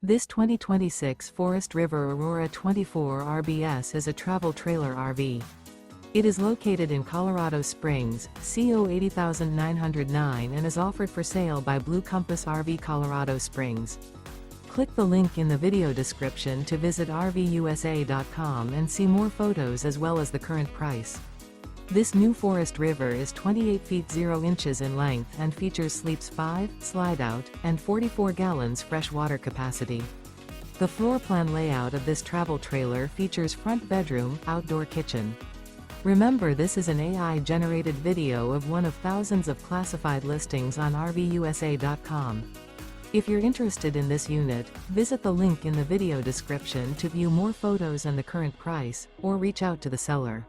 This 2026 Forest River Aurora 24 RBS is a travel trailer RV. It is located in Colorado Springs, CO 80909 and is offered for sale by Blue Compass RV Colorado Springs. Click the link in the video description to visit RVUSA.com and see more photos as well as the current price. This new Forest River is 28 feet 0 inches in length and features sleeps 5, slide-out, and 44 gallons fresh water capacity. The floor plan layout of this travel trailer features front bedroom, outdoor kitchen. Remember, this is an AI-generated video of one of thousands of classified listings on RVUSA.com. If you're interested in this unit, visit the link in the video description to view more photos and the current price, or reach out to the seller.